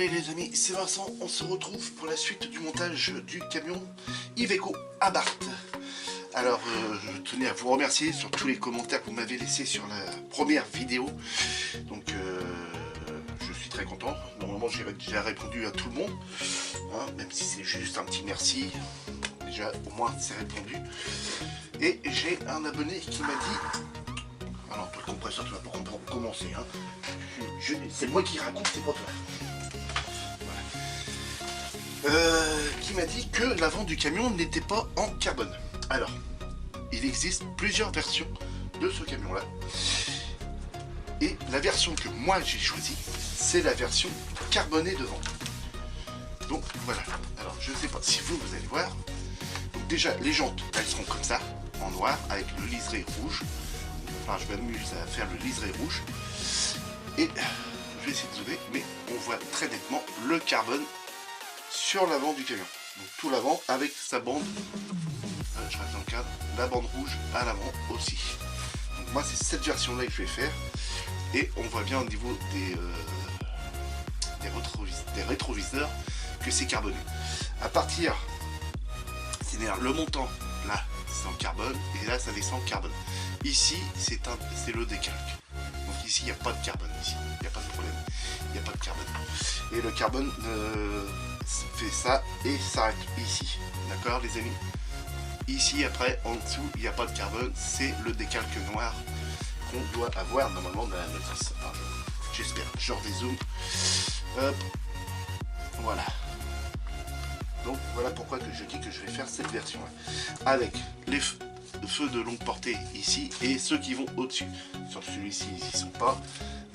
Allez les amis, c'est Vincent, on se retrouve pour la suite du montage du camion Iveco Abarth. Alors je tenais à vous remercier sur tous les commentaires que vous m'avez laissés sur la première vidéo. Donc je suis très content, normalement j'ai déjà répondu à tout le monde, hein, même si c'est juste un petit merci, déjà au moins c'est répondu. Et j'ai un abonné qui m'a dit... Ah non, toi le compresseur tu vas pas commencer, hein. C'est moi qui raconte, c'est pas toi. Qui m'a dit que l'avant du camion n'était pas en carbone. Alors, il existe plusieurs versions de ce camion là. Et la version que moi j'ai choisie, c'est la version carbonée devant. Donc voilà. Alors je sais pas si vous allez voir. Donc déjà les jantes, elles seront comme ça, en noir, avec le liseré rouge. Enfin je m'amuse à faire le liseré rouge. Et je vais essayer de zoomer, mais on voit très nettement le carbone sur l'avant du camion. Donc tout l'avant avec sa bande, je reste dans le cadre, la bande rouge à l'avant aussi. Donc moi c'est cette version là que je vais faire. Et on voit bien au niveau des rétroviseurs que c'est carboné. À partir, c'est-à-dire le montant là c'est en carbone et là ça descend en carbone. Ici c'est le décalque. Donc ici il n'y a pas de carbone, ici il n'y a pas de problème, il n'y a pas de carbone. Et le carbone fait ça et s'arrête ici, d'accord les amis. Ici après en dessous il n'y a pas de carbone, c'est le décalque noir qu'on doit avoir normalement dans la notice. Enfin, j'espère, genre des zooms. Hop, voilà. Donc voilà pourquoi que je dis que je vais faire cette version là, avec les feux de longue portée ici et ceux qui vont au-dessus. Sur celui-ci ils n'y sont pas,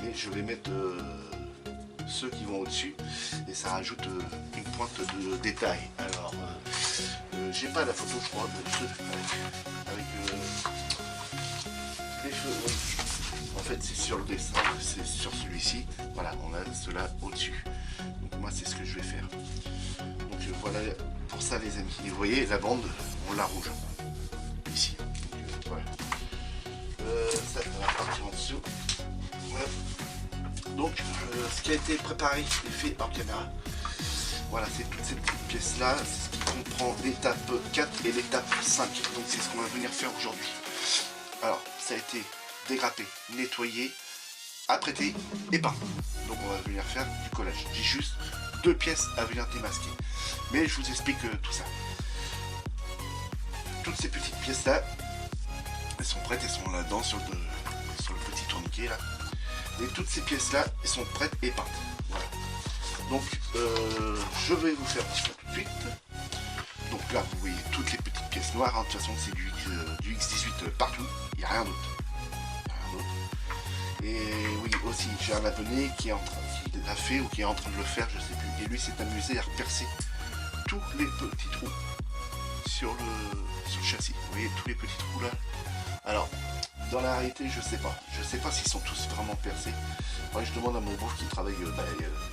mais je vais mettre ceux qui vont au-dessus et ça rajoute une pointe de détail. Alors j'ai pas la photo je crois de ceux avec les feux. En fait c'est sur le dessin, c'est sur celui-ci. Voilà, on a cela au-dessus. Donc moi c'est ce que je vais faire. Donc voilà pour ça les amis. Et vous voyez la bande, on la rouge ici. Donc, voilà. Ça va partir en dessous. Voilà. Donc ce qui a été préparé et fait en caméra, voilà, c'est toutes ces petites pièces là, c'est ce qui comprend l'étape 4 et l'étape 5. Donc c'est ce qu'on va venir faire aujourd'hui. Alors ça a été dégrappé, nettoyé, apprêté et peint. Donc on va venir faire du collage. J'ai juste 2 pièces à venir démasquer. Mais je vous explique tout ça. Toutes ces petites pièces là, elles sont prêtes, elles sont là-dedans sur le petit tourniquet là. Et toutes ces pièces là, elles sont prêtes et peintes. Voilà. Donc je vais vous faire ça tout de suite. Donc là vous voyez toutes les petites pièces noires, hein. De toute façon c'est du X18 partout, il n'y a rien d'autre. Et oui aussi j'ai un abonné qui l'a fait ou qui est en train de le faire, je sais plus. Et lui s'est amusé à repercer tous les petits trous sur le châssis. Vous voyez tous les petits trous là. Alors dans la réalité je sais pas s'ils sont tous vraiment percés. Moi je demande à mon beau qui travaille,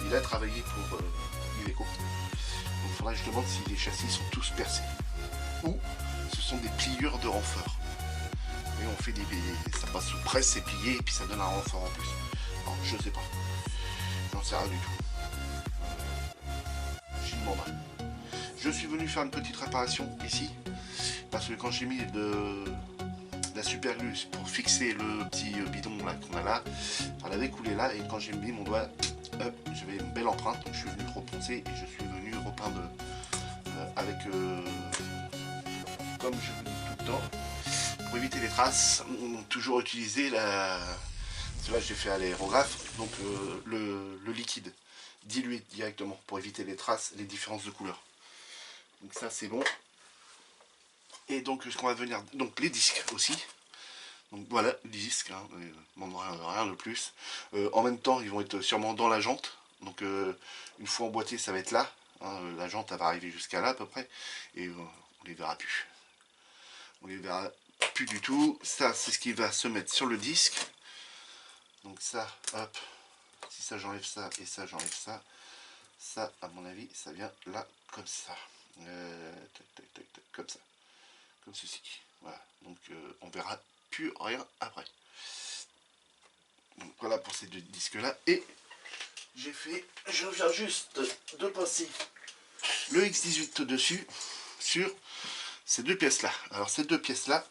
il a travaillé pour Iveco. Donc il faudrait que je demande si les châssis sont tous percés. Ou ce sont des pliures de renfort. Et on fait ça passe sous presse, c'est plié et puis ça donne un renfort en plus. Alors je sais pas. J'en sais rien du tout. J'y demanderai. Je suis venu faire une petite réparation ici. Parce que quand j'ai mis la super glue pour fixer le petit bidon là qu'on a là, elle avait coulé là et quand j'ai mis mon doigt, j'avais une belle empreinte, donc je suis venu reponcer et je suis venu repeindre avec comme je vous dis tout le temps, pour éviter les traces, toujours utiliser cela j'ai fait à l'aérographe, donc le liquide dilué directement pour éviter les traces, les différences de couleur. Donc ça c'est bon. Et donc ce qu'on va venir, donc les disques aussi. Donc voilà les disques, hein, rien de plus. En même temps ils vont être sûrement dans la jante. Donc une fois emboîté ça va être là. Hein, la jante elle va arriver jusqu'à là à peu près. Et on les verra plus. On les verra plus du tout. Ça c'est ce qui va se mettre sur le disque. Donc ça, hop. Si ça j'enlève ça et ça j'enlève ça. Ça à mon avis ça vient là comme ça. Tac, tac, tac, tac, comme ça. Comme ceci. Voilà. Donc on verra plus rien après. Donc voilà pour ces 2 disques là. Et je viens juste de passer le X18 dessus sur ces deux pièces là. Alors ces deux pièces là,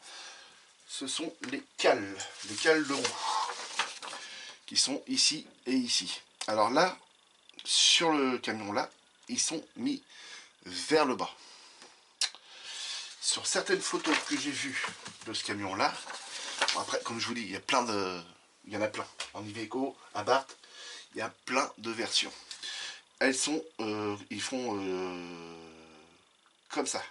ce sont les cales de roue qui sont ici et ici. Alors là, sur le camion là, ils sont mis vers le bas. Sur certaines photos que j'ai vues de ce camion là, bon après comme je vous dis, il y en a plein. En Iveco, à Barthes, il y a plein de versions. Elles sont, ils font comme ça.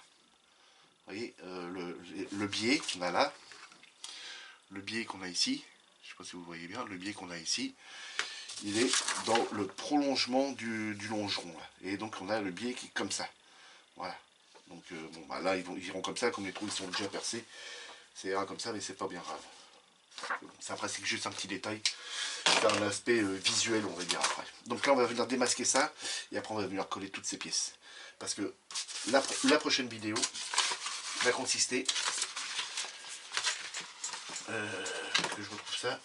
Vous voyez, le biais qu'on a là, le biais qu'on a ici, je ne sais pas si vous voyez bien, le biais qu'on a ici, il est dans le prolongement du longeron. Là. Et donc on a le biais qui est comme ça. Voilà. Donc bon, bah là ils iront comme ça, comme les trous ils sont déjà percés. Ça ira comme ça, mais c'est pas bien grave. Bon, ça après c'est juste un petit détail. C'est un aspect visuel, on va dire après. Donc là on va venir démasquer ça, et après on va venir coller toutes ces pièces. Parce que la prochaine vidéo va consister... que je retrouve ça.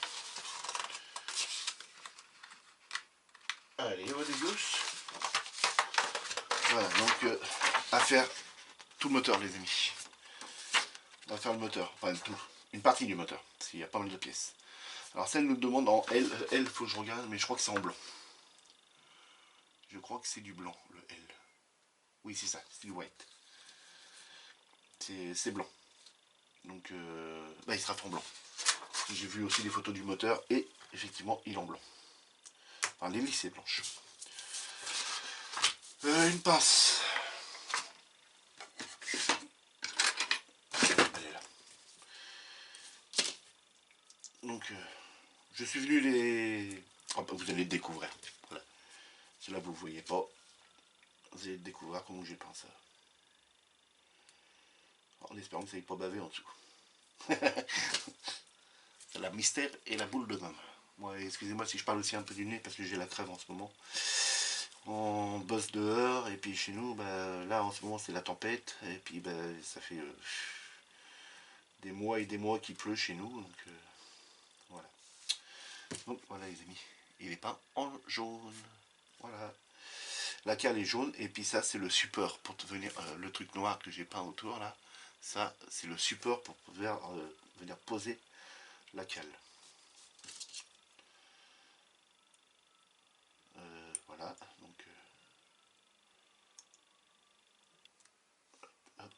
Allez, on va des gauches. Voilà, donc à faire tout le moteur, les amis. On va faire le moteur, enfin tout, une partie du moteur, parce qu'il y a pas mal de pièces. Alors celle nous demande en L, faut que je regarde, mais je crois que c'est en blanc. Je crois que c'est du blanc, le L. Oui, c'est ça, c'est du white. C'est blanc. Donc, bah, il sera fait en blanc. J'ai vu aussi des photos du moteur, et effectivement, il est en blanc. Enfin, l'hélice est blanche. Une pince. Elle est là. Donc, je suis venu les... Oh, vous allez le découvrir. Voilà. Cela vous ne voyez pas. Vous allez le découvrir comment j'ai peint ça. En espérant que ça n'ait pas bavé en dessous. La mystère et la boule de gomme. Moi, excusez-moi si je parle aussi un peu du nez parce que j'ai la crève en ce moment. On bosse dehors et puis chez nous, bah, là en ce moment c'est la tempête et puis bah, ça fait des mois et des mois qu'il pleut chez nous. Donc voilà. Donc voilà les amis, il est peint en jaune. Voilà. La cale est jaune et puis ça c'est le support pour venir, le truc noir que j'ai peint autour là. Ça c'est le support pour pouvoir venir poser la cale. Voilà, donc hop,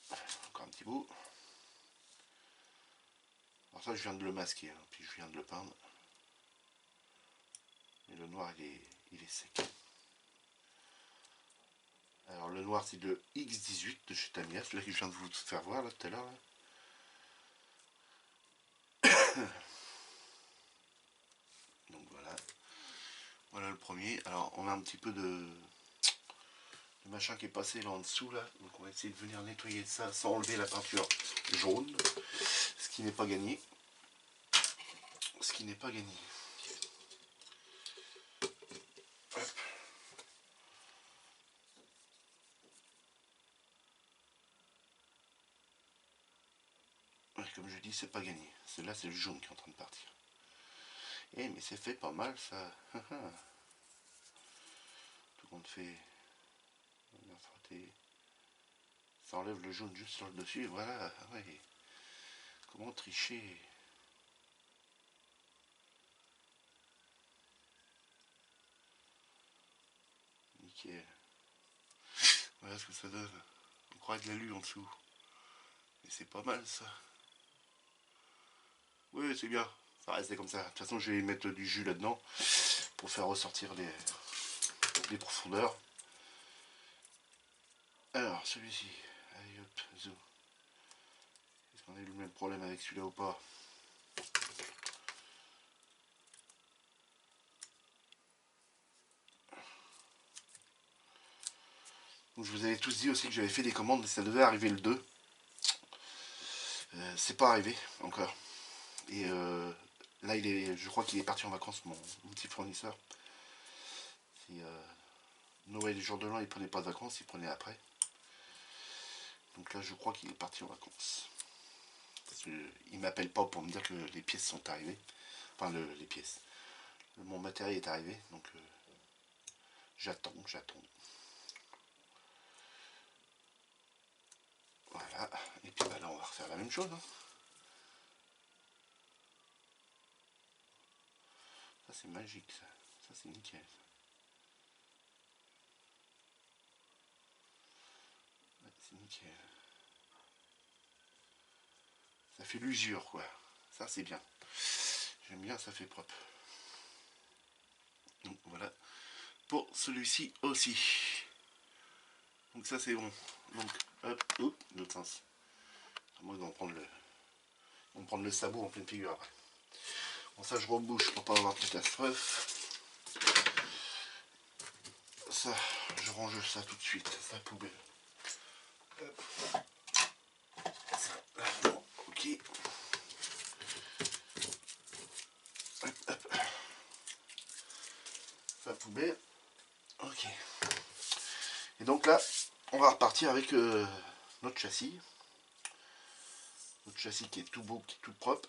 hop, encore un petit bout. Alors ça je viens de le masquer, hein, puis je viens de le peindre. Et le noir il est sec. Alors le noir c'est le X18 de chez Tamiya, celui-là que je viens de vous faire voir là tout à l'heure. Donc voilà. Voilà le premier. Alors on a un petit peu de machin qui est passé là en dessous là. Donc on va essayer de venir nettoyer ça sans enlever la peinture jaune. Ce qui n'est pas gagné. Ce qui n'est pas gagné. Hop. Ouais, comme je dis, c'est pas gagné. Celui-là c'est le jaune qui est en train de partir. Eh mais c'est fait pas mal ça. Tout compte fait. On va frotter. Ça enlève le jaune juste sur le dessus. Voilà. Ouais. Comment tricher? Nickel. Voilà ce que ça donne. On croit de l'alu en dessous. Et c'est pas mal ça. Oui, c'est bien. Ça va rester comme ça. De toute façon, je vais mettre du jus là-dedans pour faire ressortir les profondeurs. Alors, celui-ci. Allez hop, zoom. Est-ce qu'on a eu le même problème avec celui-là ou pas? Donc, je vous avais tous dit aussi que j'avais fait des commandes, mais ça devait arriver le 2. C'est pas arrivé encore. Et là, je crois qu'il est parti en vacances, mon petit fournisseur. Si, Noël et jour de l'an, il prenait pas de vacances, il prenait après. Donc là, je crois qu'il est parti en vacances. Parce qu'il m'appelle pas pour me dire que les pièces sont arrivées. Enfin les pièces. Mon matériel est arrivé, donc j'attends. Voilà, et puis bah, là on va refaire la même chose. Hein. Ça c'est magique ça, ça c'est nickel. Ouais, c'est nickel. Ça fait l'usure quoi, ça c'est bien. J'aime bien, ça fait propre. Donc voilà, pour celui-ci aussi. Donc ça c'est bon. Donc hop, l'autre sens. Moi ils vont prendre le sabot en pleine figure après. Bon ça je rebouche pour pas avoir de catastrophe. Ça, je range ça tout de suite, ça poubelle. Hop. Ça, là, bon, ok. Hop. Ça poubelle. Ok. Et donc là, on va repartir avec notre châssis. Notre châssis qui est tout beau, qui est tout propre.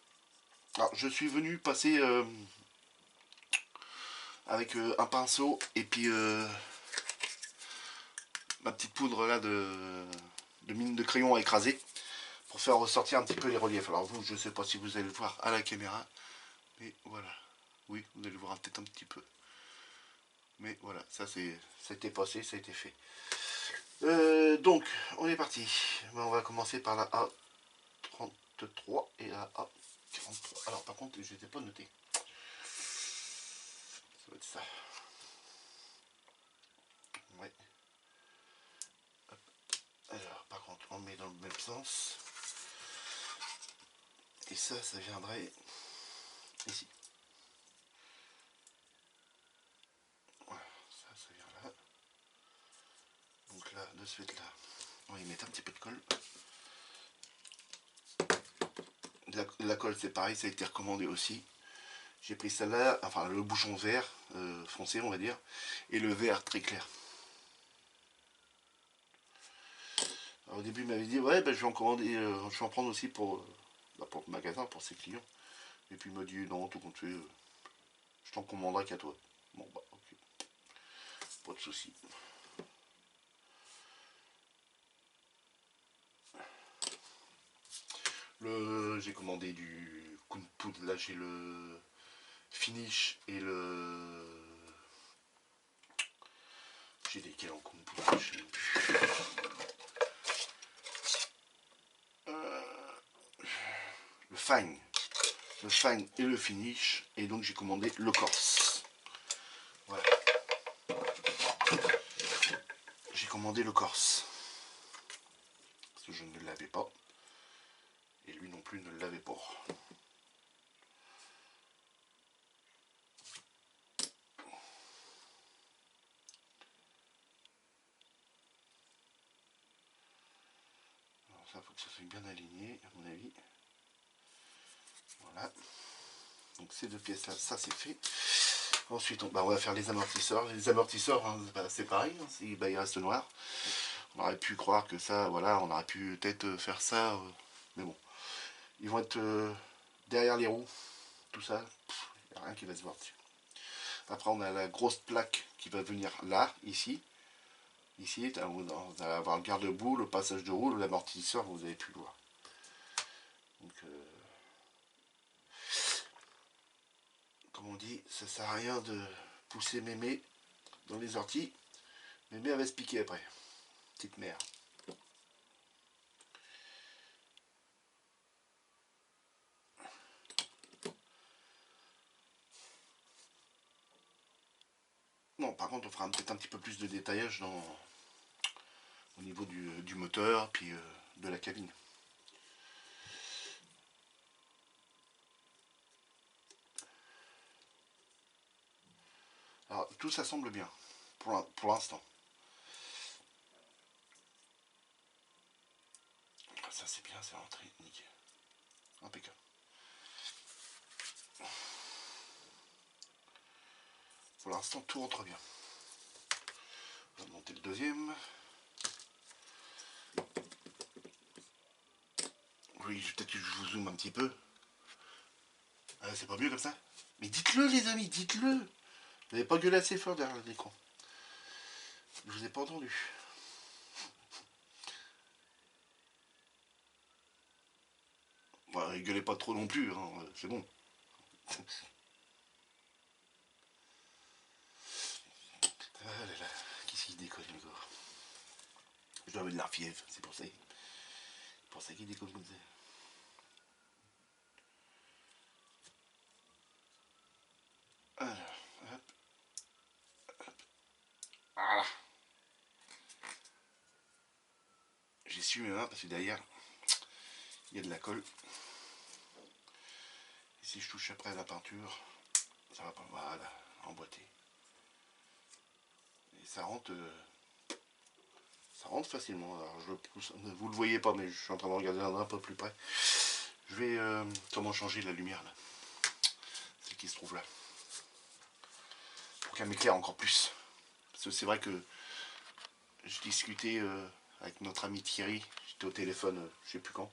Alors je suis venu passer avec un pinceau et puis ma petite poudre là de mine de crayon à écraser pour faire ressortir un petit peu les reliefs. Alors vous, je sais pas si vous allez le voir à la caméra, mais voilà. Oui, vous allez le voir peut-être un petit peu. Mais voilà, ça a été passé, ça a été fait. Donc, on est parti. On va commencer par la A33 et la A43. Alors par contre, je n'étais pas noté. Ça va être ça. Ouais. Hop. Alors par contre, on met dans le même sens. Et ça viendrait ici. Voilà, ça vient là. Donc là, de ce fait là, on va y mettre un petit peu de colle. La colle c'est pareil, ça a été recommandé aussi. J'ai pris celle-là, enfin le bouchon vert foncé on va dire, et le vert très clair. Alors, au début il m'avait dit ouais ben, je vais en commander, je vais en prendre aussi pour le magasin, pour ses clients. Et puis il m'a dit non, tout compte fait, je t'en commanderai qu'à toi. Bon bah ok, pas de soucis. J'ai commandé du coup de poudre, là j'ai le finish et le... J'ai lesquels en coup de poudre, je sais même plus. Le fine. Le fine et le finish. Et donc j'ai commandé le corse. Voilà. J'ai commandé le corse. Parce que je ne l'avais pas. Et lui non plus ne l'avait pas. Alors ça, faut que ça soit bien aligné, à mon avis. Voilà. Donc ces deux pièces là, ça c'est fait. Ensuite, on va faire les amortisseurs. Les amortisseurs, hein, bah, c'est pareil, hein, ils restent noirs. On aurait pu croire que ça, voilà, on aurait pu peut-être faire ça, mais bon. Ils vont être derrière les roues, tout ça, il n'y a rien qui va se voir dessus. Après, on a la grosse plaque qui va venir là, ici. Ici, vous allez avoir le garde-boue, le passage de roue, l'amortisseur, vous avez pu le voir. Donc, comme on dit, ça sert à rien de pousser mémé dans les orties. Mémé elle va se piquer après. Petite mère. Non, par contre, on fera peut-être un petit peu plus de détaillage au niveau du moteur, puis de la cabine. Alors, tout ça semble bien, pour l'instant. Ça, c'est bien, c'est rentré, nickel. Impeccable. Pour l'instant, tout rentre bien. On va monter le deuxième. Oui, peut-être que je vous zoome un petit peu. Ah, c'est pas mieux comme ça? Mais dites-le les amis, dites-le. Vous n'avez pas gueulé assez fort derrière l'écran. Je vous ai pas entendu. Bah, rigolez pas trop non plus, hein, c'est bon. Ah là là, qu'est-ce qu'il déconne le gars. Je dois avoir de la fièvre, c'est pour ça. C'est pour ça qu'il déconne comme ça. Alors, hop, voilà. J'essuie mes mains parce que derrière, il y a de la colle. Et si je touche après à la peinture, ça va pas, voilà, emboîter. Et ça rentre facilement. Alors je le pousse, vous le voyez pas, mais je suis en train de regarder un peu plus près. Je vais comment changer la lumière là, celle qui se trouve là, pour qu'elle m'éclaire encore plus. Parce que c'est vrai que je discutais avec notre ami Thierry, j'étais au téléphone, je sais plus quand.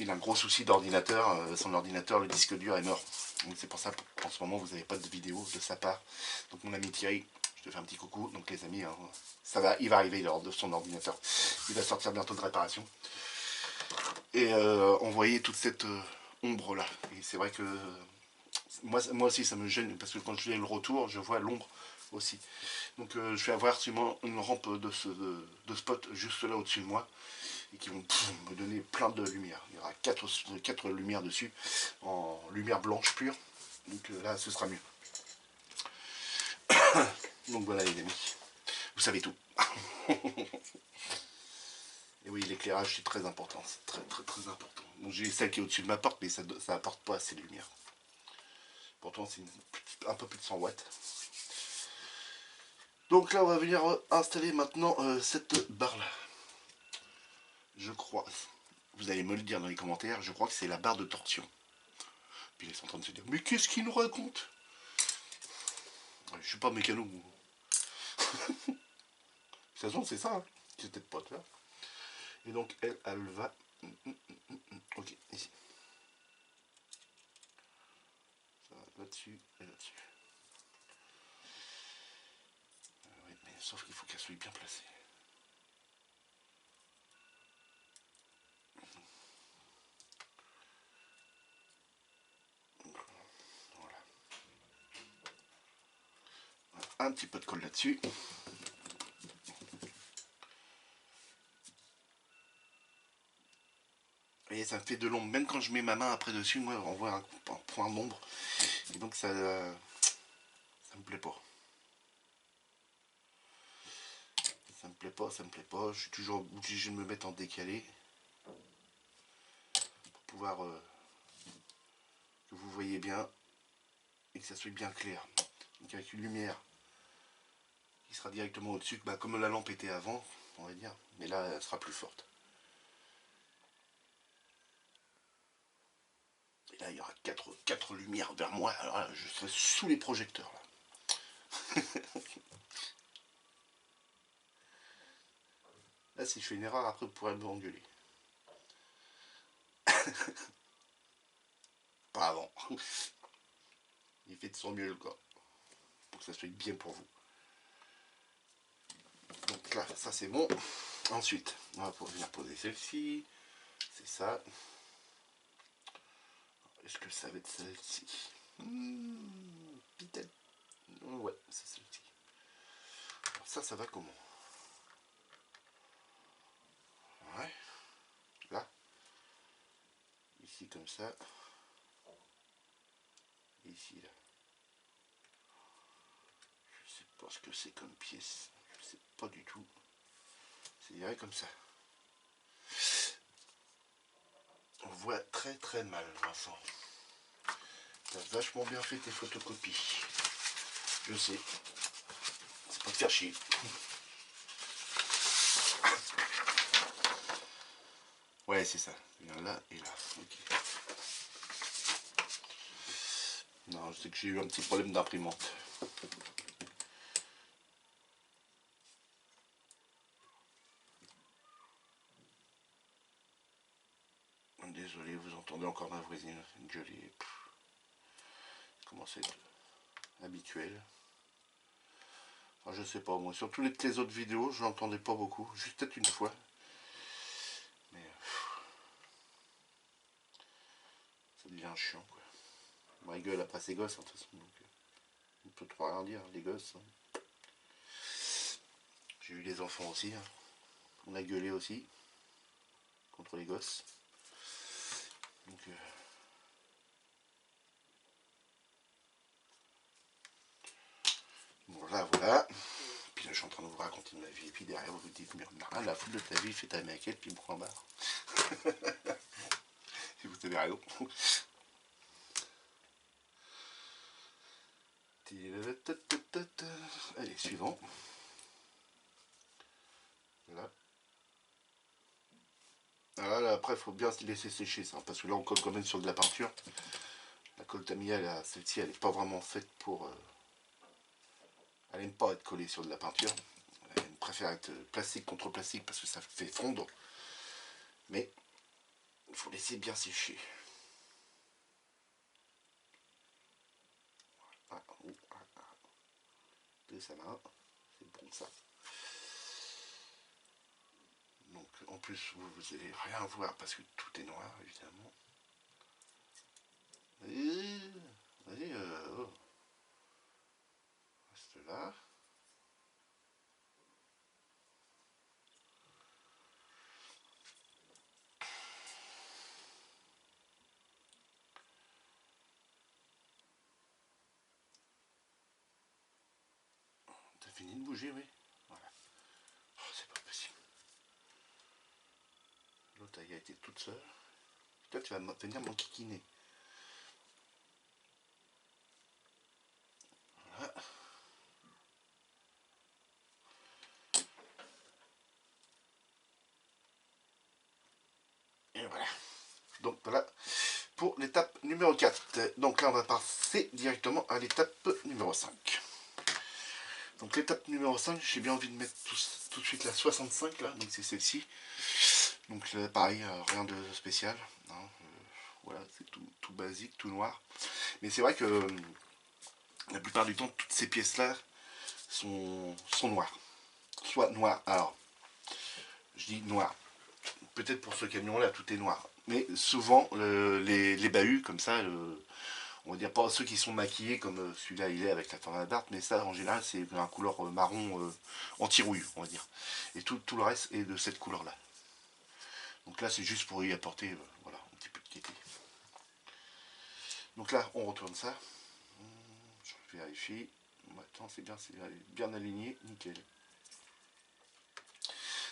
Il a un gros souci d'ordinateur, son ordinateur, le disque dur est mort. Donc c'est pour ça qu'en ce moment vous n'avez pas de vidéo de sa part. Donc mon ami Thierry, je te fais un petit coucou. Donc les amis, hein, ça va, il va arriver lors de son ordinateur. Il va sortir bientôt de réparation. Et on voyait toute cette ombre là. Et c'est vrai que moi aussi ça me gêne parce que quand je fais le retour, je vois l'ombre aussi. Donc je vais avoir sûrement une rampe de spot juste là au-dessus de moi et qui vont me donner plein de lumière. Il y aura 4 lumières dessus en lumière blanche pure. Donc là ce sera mieux. Donc voilà les amis, vous savez tout. Et oui, l'éclairage c'est très important, c'est très très très important. Donc j'ai celle qui est au-dessus de ma porte mais ça apporte pas assez de lumière. Pourtant c'est un peu plus de 100 watts. Donc là on va venir installer maintenant cette barre là. Je crois, vous allez me le dire dans les commentaires, je crois que c'est la barre de torsion. Puis ils sont en train de se dire, mais qu'est-ce qu'il nous raconte? Je suis pas mécano. De toute façon c'est ça, hein. C'est peut-être pas là. Et donc elle va... Ok, ici. Ça va là-dessus et là-dessus. Oui, mais sauf qu'il faut qu'elle soit bien placée. Voilà. Un petit peu de colle là-dessus. Et ça me fait de l'ombre. Même quand je mets ma main après dessus, moi, on voit un point d'ombre. Et donc ça me plaît pas. Ça me plaît pas, ça me plaît pas. Je suis toujours obligé de me mettre en décalé pour pouvoir que vous voyez bien et que ça soit bien clair. Donc avec une lumière qui sera directement au-dessus, bah, comme la lampe était avant, on va dire. Mais là, elle sera plus forte. Et là, il y aura 4 lumières vers moi. Alors là, je serai sous les projecteurs. Là. Là, si je fais une erreur, après, vous pourrez me engueuler. Pas avant. Il fait de son mieux, le gars. Pour que ça soit bien pour vous. Donc là, ça c'est bon. Ensuite, on va venir poser celle-ci. C'est ça. Est-ce que ça va être celle-ci? Peut-être. Ouais, c'est celle-ci. Alors ça va comment? Ouais. Là. Ici comme ça. Et ici là. Je sais pas ce que c'est comme pièce. Je sais pas du tout. C'est direct comme ça. On voit très très mal, Vincent. T'as vachement bien fait tes photocopies. Je sais. C'est pas de faire chier. Ouais, c'est ça. Il y en a là et là. Ok. Non, je sais que j'ai eu un petit problème d'imprimante. Désolé, vous entendez encore ma voisine gueuler. commence à être habituel. Enfin, je sais pas, moi, sur toutes les autres vidéos, je l'entendais pas beaucoup, juste peut-être une fois. Mais ça devient chiant, quoi. Ma gueule après ses gosses, hein, de toute façon, donc on peut trop rien dire, les gosses. Hein. J'ai eu des enfants aussi, hein. On a gueulé aussi contre les gosses. Donc bon là voilà. Puis là je suis en train de vous raconter ma vie. Et puis derrière vous vous dites mais on a rien à foutre de ta vie, fais ta maquette puis me prends en barre. Et vous avez raison. Allez, suivant. Là. Alors là, après, il faut bien se laisser sécher ça, parce que là, on colle quand même sur de la peinture. La colle Tamiya, celle-ci, elle n'est pas vraiment faite pour... elle n'aime pas être collée sur de la peinture. Elle préfère être plastique contre plastique parce que ça fait fondre. Mais il faut laisser bien sécher. De sa main, c'est bon ça. Donc en plus vous n'allez rien voir parce que tout est noir évidemment. Vas-y, oh. Reste là. T'as fini de bouger, oui. Voilà. Oh, c'est pas possible. L'autre a été toute seule. Toi tu vas venir m'enquiquiner. Voilà. Et voilà. Donc voilà pour l'étape numéro 4. Donc là on va passer directement à l'étape numéro 5. Donc l'étape numéro 5, j'ai bien envie de mettre tout de suite la 65 là, donc c'est celle-ci. Donc là pareil, rien de spécial. Hein, voilà, c'est tout basique, tout noir. Mais c'est vrai que la plupart du temps, toutes ces pièces-là sont noires. Soit noires, alors, je dis noir. Peut-être pour ce camion-là, tout est noir. Mais souvent, les bahuts, comme ça, on va dire pas ceux qui sont maquillés comme celui-là il est avec la forme d'art, mais ça en général c'est un couleur marron anti-rouille, on va dire. Et tout le reste est de cette couleur-là. Donc là c'est juste pour y apporter voilà, un petit peu de gaieté. Donc là on retourne ça. Je vérifie. Attends, c'est bien aligné, nickel.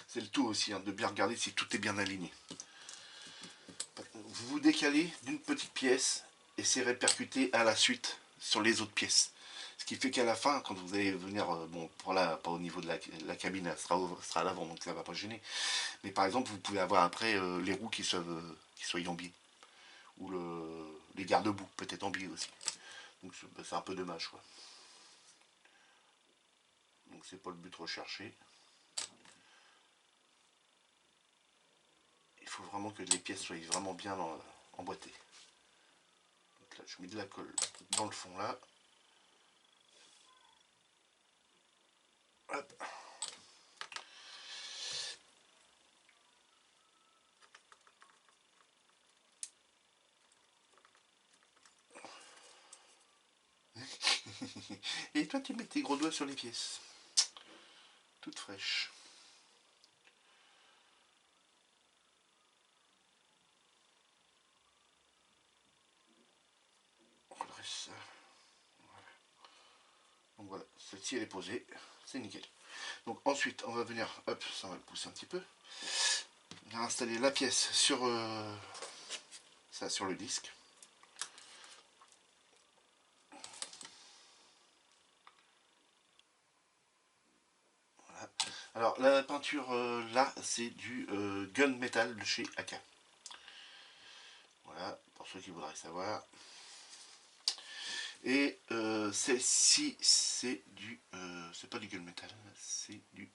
C'est le tout aussi, hein, de bien regarder si tout est bien aligné. Vous vous décalez d'une petite pièce et c'est répercuté à la suite sur les autres pièces. Ce qui fait qu'à la fin, quand vous allez venir, bon, pour là, pas au niveau de la cabine, elle sera à l'avant, donc ça ne va pas gêner. Mais par exemple, vous pouvez avoir après les roues qui soient en biais. Ou les garde-boue, peut-être en biais aussi. Donc c'est un peu dommage, quoi. Donc c'est pas le but recherché. Il faut vraiment que les pièces soient vraiment bien emboîtées. Donc là, je mets de la colle dans le fond là. Hop. Et toi tu mets tes gros doigts sur les pièces. Toutes fraîches. On redresse ça. Voilà. Donc voilà, celle-ci elle est posée. C'est nickel. Donc ensuite on va venir, hop, ça on va le pousser un petit peu. On va installer la pièce sur, sur le disque. Voilà. Alors la peinture là c'est du gunmetal de chez AK. Voilà, pour ceux qui voudraient savoir. Et celle-ci c'est du... c'est pas du gunmetal, c'est du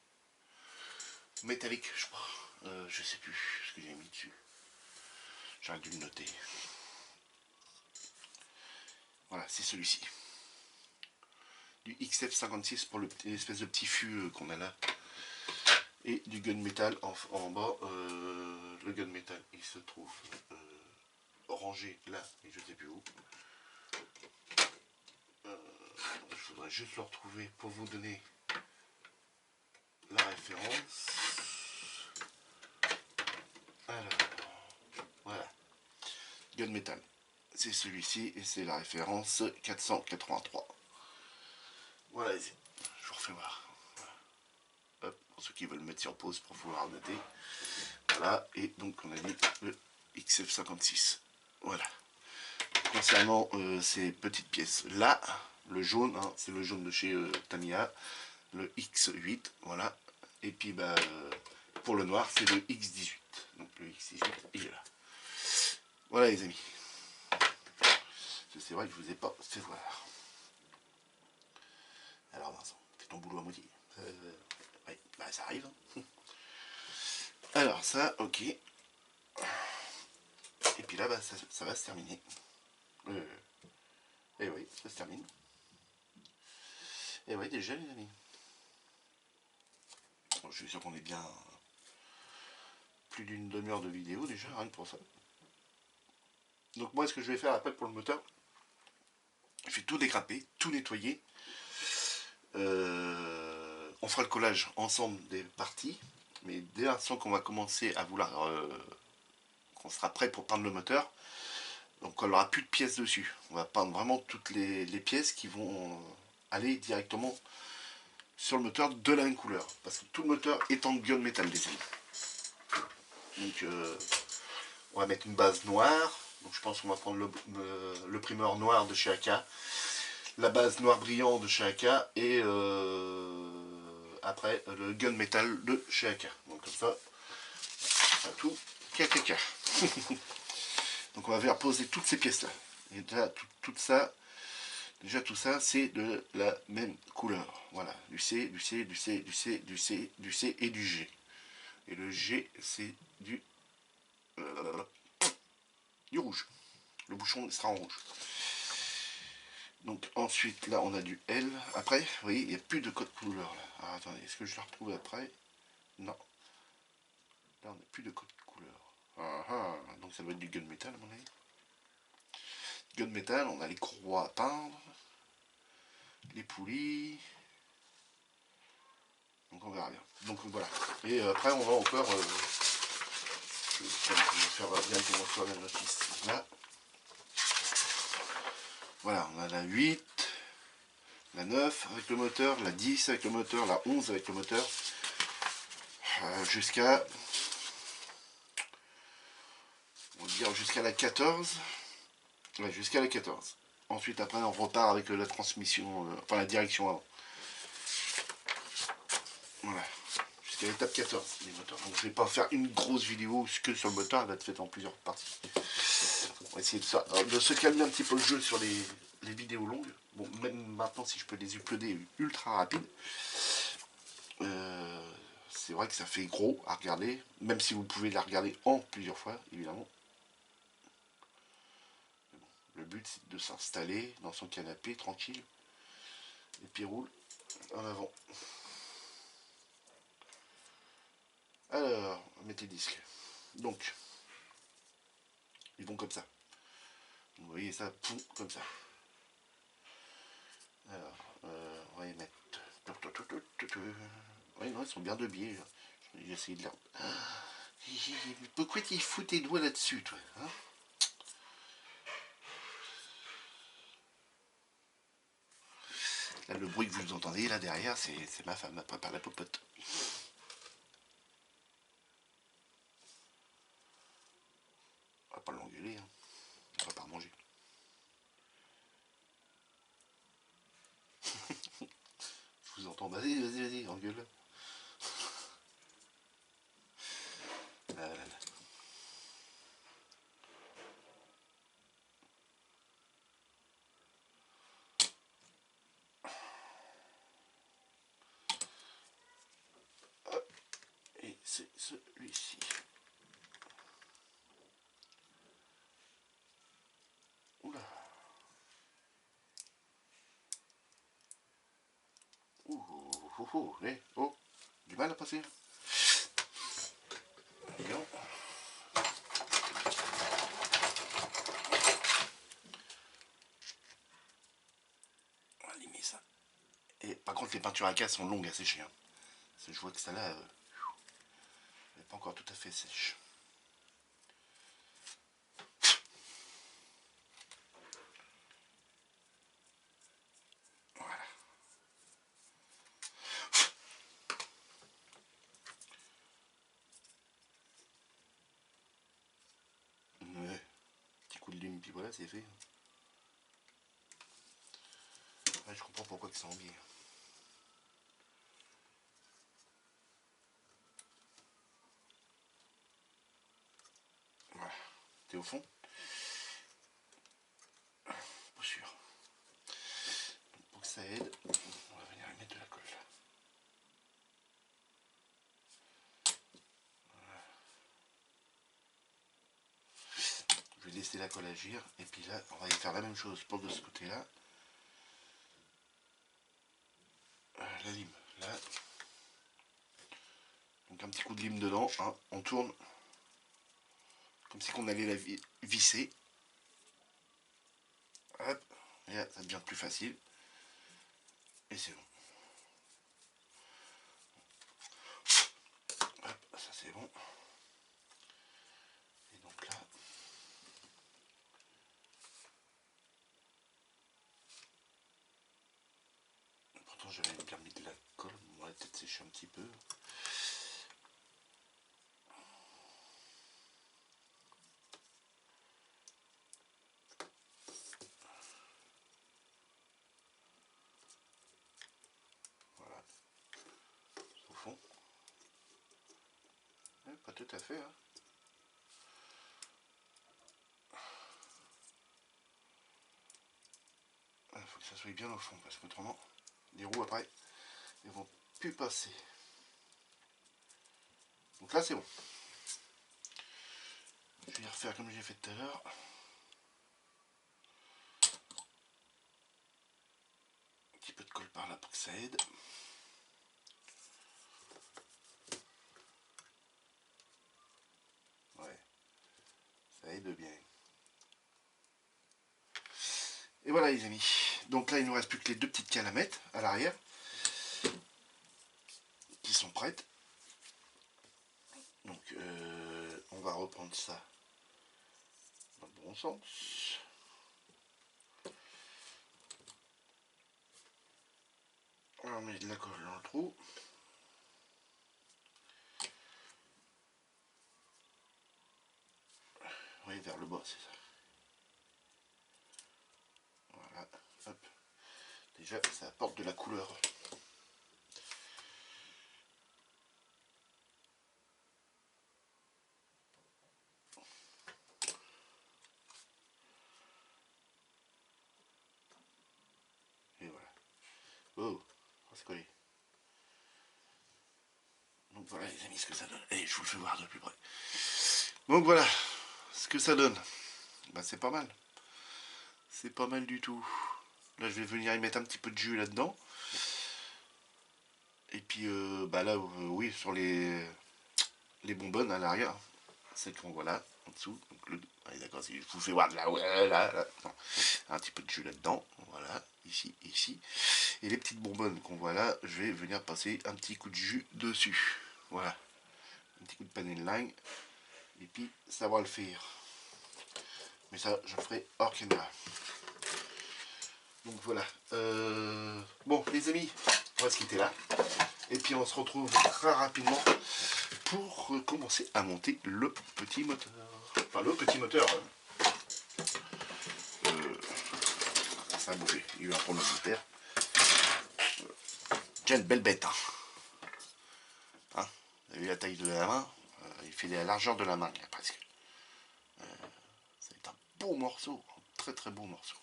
métallique je crois. Je sais plus ce que j'ai mis dessus. J'aurais dû le noter. Voilà, c'est celui-ci. Du XF56 pour l'espèce de petit fût qu'on a là. Et du gunmetal en bas. Le gunmetal, il se trouve rangé là, et je ne sais plus où. Je voudrais juste le retrouver pour vous donner la référence. Alors, voilà. Gunmetal, c'est celui-ci et c'est la référence 483. Voilà, je vous refais voir. Voilà. Hop, pour ceux qui veulent mettre sur pause pour pouvoir noter. Voilà, et donc on a dit le XF56. Voilà. Concernant ces petites pièces là, le jaune, hein, c'est le jaune de chez Tamiya, le X8, voilà. Et puis bah, pour le noir, c'est le X18. Donc le X18, il est là. Voilà les amis. C'est vrai que je vous ai pas fait voir. Alors Vincent, fais ton boulot à moitié. Oui, bah ça arrive. Hein. Alors ça, ok. Et puis là, bah, ça va se terminer. Et oui, ça se termine. Et oui, déjà les amis. Bon, je suis sûr qu'on est bien plus d'une demi-heure de vidéo déjà, rien que pour ça. Donc moi, ce que je vais faire après pour le moteur, je vais tout décraper, tout nettoyer. On fera le collage ensemble des parties, mais dès l'instant qu'on va commencer à vouloir, qu'on sera prêt pour peindre le moteur, donc on n'aura plus de pièces dessus. On va peindre vraiment toutes les pièces qui vont aller directement sur le moteur de la même couleur, parce que tout le moteur est en gunmetal les amis. Donc on va mettre une base noire. Donc je pense qu'on va prendre le primeur noir de chez AK, la base noir brillant de chez AK et après le gunmetal de chez AK. Donc comme ça, ça tout KKK. Donc on va faire poser toutes ces pièces là. Et déjà tout ça c'est de la même couleur. Voilà, du C, du C, du C, du C, du C, du C et du G. Et le G c'est du rouge. Le bouchon sera en rouge. Donc ensuite là on a du L. Après, vous voyez, il n'y a plus de code couleur là. Alors, attendez, est-ce que je la retrouve après? Non. Là on n'a plus de code couleur. Donc ça doit être du gunmetal à mon avis. Gunmetal, on a les croix à peindre, les poulies. Donc on verra bien. Donc voilà. Et après on va encore. Je vais faire bien qu'on soit la notice là. Voilà, on a la 8, la 9 avec le moteur, la 10 avec le moteur, la 11 avec le moteur, jusqu'à, on va dire jusqu'à la 14, ouais, jusqu'à la 14. Ensuite après on repart avec la transmission, enfin la direction avant. Voilà, jusqu'à l'étape 14 des moteurs. Donc je vais pas faire une grosse vidéo que sur le moteur, elle va être faite en plusieurs parties. On va essayer de se calmer un petit peu le jeu sur les vidéos longues. Bon, même maintenant si je peux les uploader ultra rapide. C'est vrai que ça fait gros à regarder, même si vous pouvez la regarder en plusieurs fois, évidemment. Mais bon, le but c'est de s'installer dans son canapé tranquille, et puis roule en avant. Alors, on met les disques. Donc, ils vont comme ça. Vous voyez ça, poum, comme ça. Alors, on va les mettre. Oui, non, ils sont bien de biais. J'ai essayé de les. Pourquoi tu fous tes doigts là-dessus, toi, hein? Là, le bruit que vous entendez là derrière, c'est ma femme, ma préparé la popote. On va pas l'engueuler, hein. On va pas manger. Je vous entends, vas-y, engueule. Là. Hop. Et c'est celui-ci. Oula. Oh, du mal à passer. Voyons. On va limer ça. Et par contre, les peintures à casse sont longues à sécher. Hein. Je vois que ça là, elle n'est pas encore tout à fait sèche. Voilà. Ouais. Petit coup de lime, puis voilà, c'est fait. Ouais, je comprends pourquoi ils sont bien. Voilà. T'es au fond? Pas sûr. Donc, pour que ça aide, on va venir y mettre de la colle. Voilà. Je vais laisser la colle agir. Et puis là, on va y faire la même chose pour de ce côté-là. La lime, là. Donc un petit coup de lime dedans, hein. On tourne comme si on allait la visser. Hop, et là, ça devient plus facile. Et c'est bon. Hop, ça c'est bon. Et donc là, pourtant j'avais bien mis de la colle, on va peut-être sécher un petit peu. Voilà, au fond. Pas tout à fait, hein. Il faut que ça soit bien au fond, parce qu'autrement, les roues après, ils vont plus passer. Donc là c'est bon. Je vais refaire comme j'ai fait tout à l'heure. Un petit peu de colle par là pour que ça aide. Ouais, ça aide bien. Et voilà les amis. Donc là il ne nous reste plus que les deux petites cales à mettre à l'arrière. Qui sont prêtes. Donc on va reprendre ça dans le bon sens. On met de la colle dans le trou. Oui, vers le bas, c'est ça. Voilà, hop. Déjà, ça apporte de la couleur. Et voilà. Oh, c'est collé. Donc voilà les amis ce que ça donne. Et je vous le fais voir de plus près. Donc voilà ce que ça donne. Bah, c'est pas mal. C'est pas mal du tout. Là je vais venir y mettre un petit peu de jus là-dedans. Et puis bah là oui sur les bonbonnes à l'arrière. Celles qu'on voit là en dessous. Donc le, allez, d'accord, si je vous fais voir de là, ouais, là. Non. Un petit peu de jus là-dedans. Voilà, ici, ici. Et les petites bonbonnes qu'on voit là, je vais venir passer un petit coup de jus dessus. Voilà. Un petit coup de panel line. Et puis ça va le faire. Mais ça, je le ferai hors caméra. Donc voilà. Bon, les amis, on va se quitter là. Et puis on se retrouve très rapidement pour commencer à monter le petit moteur. Enfin, le petit moteur. Ça a bougé. Il y a eu un problème de terre. Tiens, une belle bête. Hein. Hein, vous avez vu la taille de la main, il fait la largeur de la main, presque. C'est un beau morceau. Un très très beau morceau.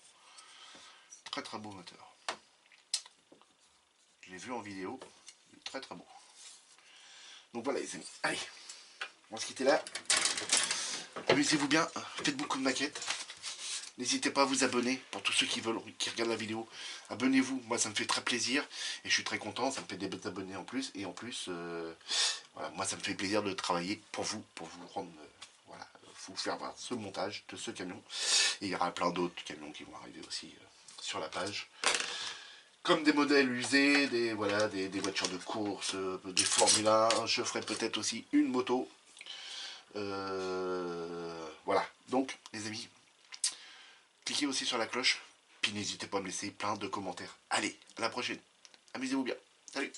Très très beau moteur. Je l'ai vu en vidéo. Il est très très beau. Donc voilà les amis. Allez, on va se quitter là. Amusez-vous bien. Faites beaucoup de maquettes. N'hésitez pas à vous abonner, pour tous ceux qui veulent, qui regardent la vidéo. Abonnez-vous, moi ça me fait très plaisir, et je suis très content, ça me fait des bêtes abonnés en plus, et en plus, voilà, moi ça me fait plaisir de travailler pour vous rendre, voilà, vous faire voir ce montage de ce camion. Et il y aura plein d'autres camions qui vont arriver aussi sur la page. Comme des modèles usés, voilà, des voitures de course, des Formule 1, je ferai peut-être aussi une moto. Voilà, donc les amis, cliquez aussi sur la cloche, puis n'hésitez pas à me laisser plein de commentaires. Allez, à la prochaine, amusez-vous bien, salut.